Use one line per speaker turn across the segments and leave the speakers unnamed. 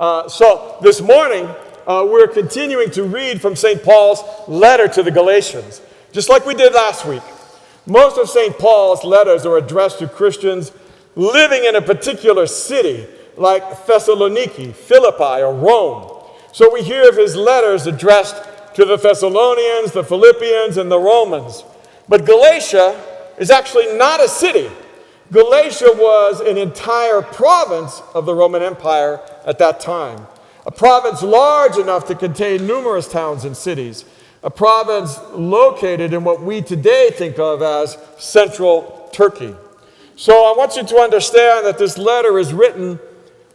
So this morning, we're continuing to read from St. Paul's letter to the Galatians, just like we did last week. Most of St. Paul's letters are addressed to Christians living in a particular city, like Thessaloniki, Philippi, or Rome. So we hear of his letters addressed to the Thessalonians, the Philippians, and the Romans. But Galatia is actually not a city. Galatia was an entire province of the Roman Empire at that time. A province large enough to contain numerous towns and cities. A province located in what we today think of as central Turkey. So I want you to understand that this letter is written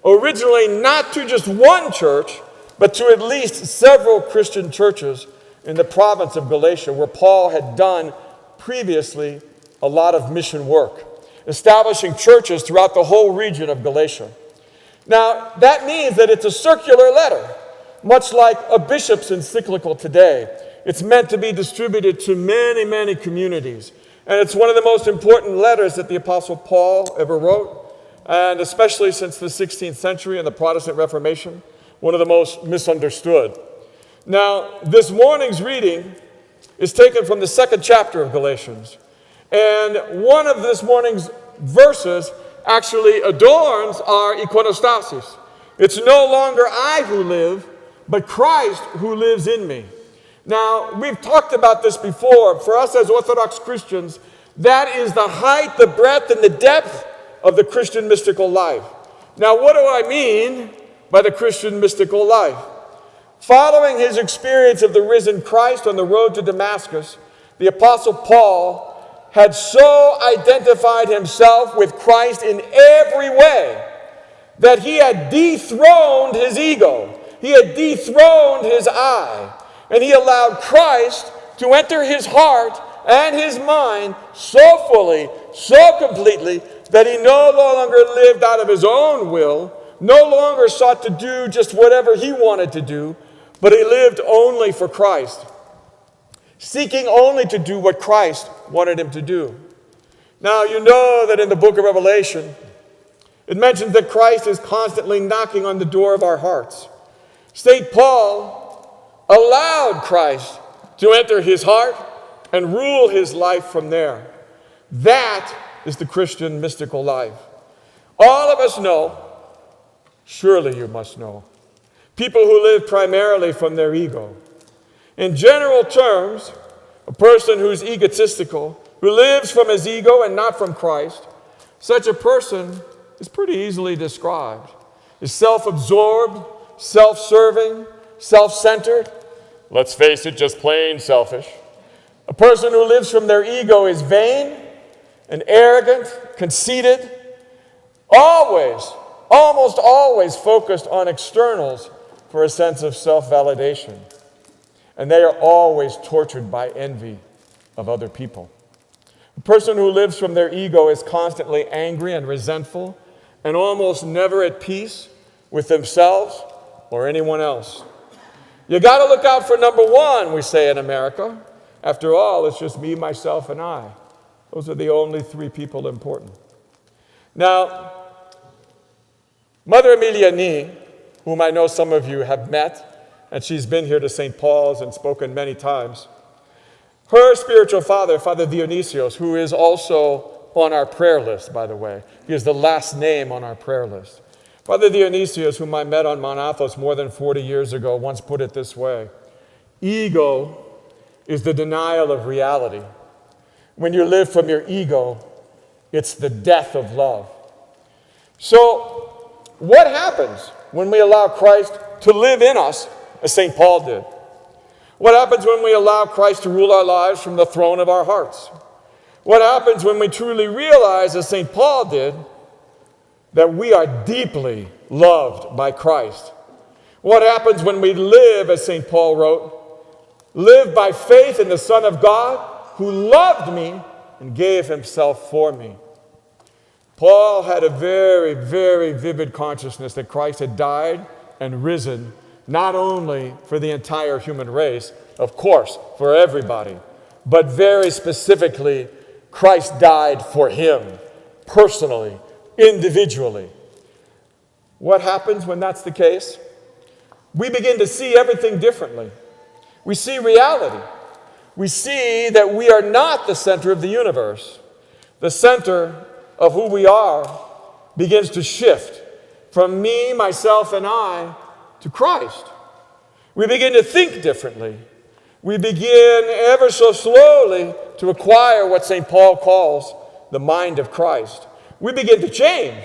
originally not to just one church, but to at least several Christian churches in the province of Galatia, where Paul had done previously a lot of mission work, establishing churches throughout the whole region of Galatia. Now, that means that it's a circular letter, much like a bishop's encyclical today. It's meant to be distributed to many, many communities. And it's one of the most important letters that the Apostle Paul ever wrote, and especially since the 16th century and the Protestant Reformation, one of the most misunderstood. Now, this morning's reading is taken from the 2nd chapter of Galatians. And one of this morning's verses actually adorns our iconostasis. It's no longer I who live, but Christ who lives in me. Now, we've talked about this before. For us as Orthodox Christians, that is the height, the breadth, and the depth of the Christian mystical life. Now, what do I mean by the Christian mystical life? Following his experience of the risen Christ on the road to Damascus, the Apostle Paul had so identified himself with Christ in every way that he had dethroned his ego. He had dethroned his I. And he allowed Christ to enter his heart and his mind so fully, so completely, that he no longer lived out of his own will, no longer sought to do just whatever he wanted to do, but he lived only for Christ, seeking only to do what Christ wanted him to do. Now, you know that in the book of Revelation, it mentions that Christ is constantly knocking on the door of our hearts. St. Paul allowed Christ to enter his heart and rule his life from there. That is the Christian mystical life. All of us know, surely you must know, people who live primarily from their ego. In general terms, a person who's egotistical, who lives from his ego and not from Christ, such a person is pretty easily described. Is self-absorbed, self-serving, self-centered. Let's face it, just plain selfish. A person who lives from their ego is vain and arrogant, conceited, almost always focused on externals for a sense of self-validation. And they are always tortured by envy of other people. A person who lives from their ego is constantly angry and resentful and almost never at peace with themselves or anyone else. You got to look out for number one, we say in America. After all, it's just me, myself, and I. Those are the only three people important. Now, Mother Emiliani, whom I know some of you have met, and she's been here to St. Paul's and spoken many times, her spiritual father, Father Dionysios, who is also on our prayer list, by the way. He is the last name on our prayer list. Father Dionysius, whom I met on Mount Athos more than 40 years ago, once put it this way: ego is the denial of reality. When you live from your ego, it's the death of love. So, what happens when we allow Christ to live in us, as St. Paul did? What happens when we allow Christ to rule our lives from the throne of our hearts? What happens when we truly realize, as St. Paul did, that we are deeply loved by Christ? What happens when we live, as St. Paul wrote, live by faith in the Son of God who loved me and gave himself for me? Paul had a very, very vivid consciousness that Christ had died and risen, not only for the entire human race, of course, for everybody, but very specifically, Christ died for him, personally, individually. What happens when that's the case? We begin to see everything differently. We see reality. We see that we are not the center of the universe. The center of who we are begins to shift from me, myself, and I to Christ. We begin to think differently. We begin ever so slowly to acquire what St. Paul calls the mind of Christ. We begin to change.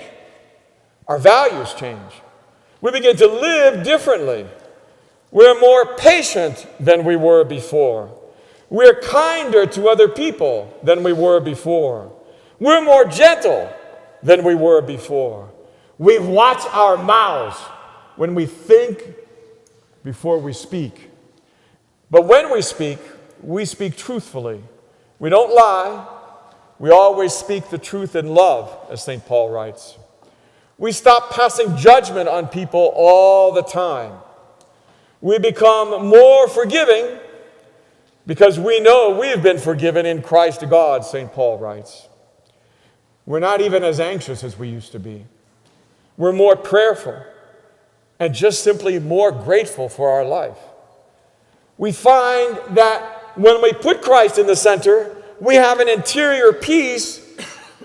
Our values change. We begin to live differently. We're more patient than we were before. We're kinder to other people than we were before. We're more gentle than we were before. We watch our mouths when we think before we speak. But when we speak truthfully. We don't lie. We always speak the truth in love, as St. Paul writes. We stop passing judgment on people all the time. We become more forgiving because we know we've been forgiven in Christ God, St. Paul writes. We're not even as anxious as we used to be. We're more prayerful and just simply more grateful for our life. We find that when we put Christ in the center, we have an interior peace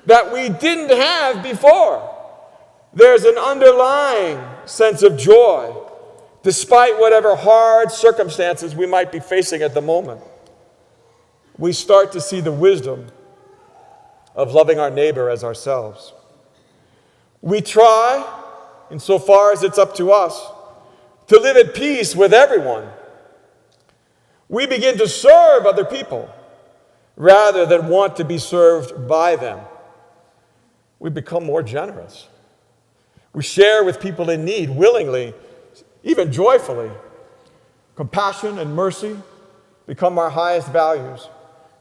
that we didn't have before. There's an underlying sense of joy, despite whatever hard circumstances we might be facing at the moment. We start to see the wisdom of loving our neighbor as ourselves. We try, insofar as it's up to us, to live at peace with everyone. We begin to serve other people rather than want to be served by them. We become more generous. We share with people in need willingly, even joyfully. Compassion and mercy become our highest values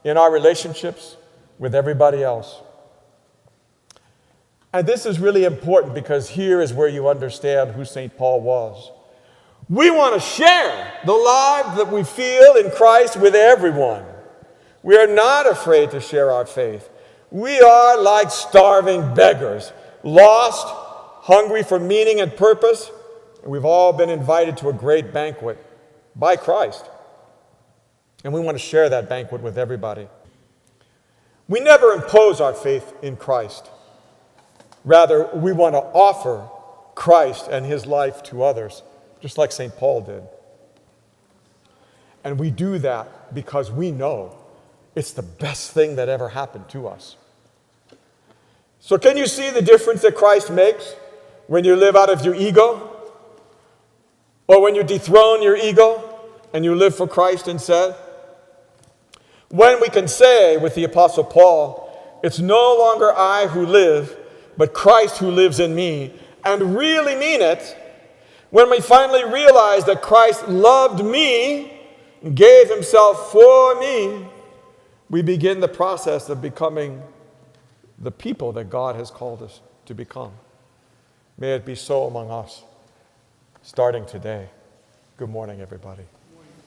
in our relationships with everybody else. And this is really important because here is where you understand who St. Paul was. We want to share the love that we feel in Christ with everyone. We are not afraid to share our faith. We are like starving beggars, lost, hungry for meaning and purpose, and we've all been invited to a great banquet by Christ. And we want to share that banquet with everybody. We never impose our faith in Christ. Rather, we want to offer Christ and his life to others, just like St. Paul did. And we do that because we know it's the best thing that ever happened to us. So can you see the difference that Christ makes when you live out of your ego? Or when you dethrone your ego and you live for Christ instead? When we can say with the Apostle Paul, it's no longer I who live, but Christ who lives in me, and really mean it, when we finally realize that Christ loved me and gave himself for me, we begin the process of becoming the people that God has called us to become. May it be so among us, starting today. Good morning, everybody.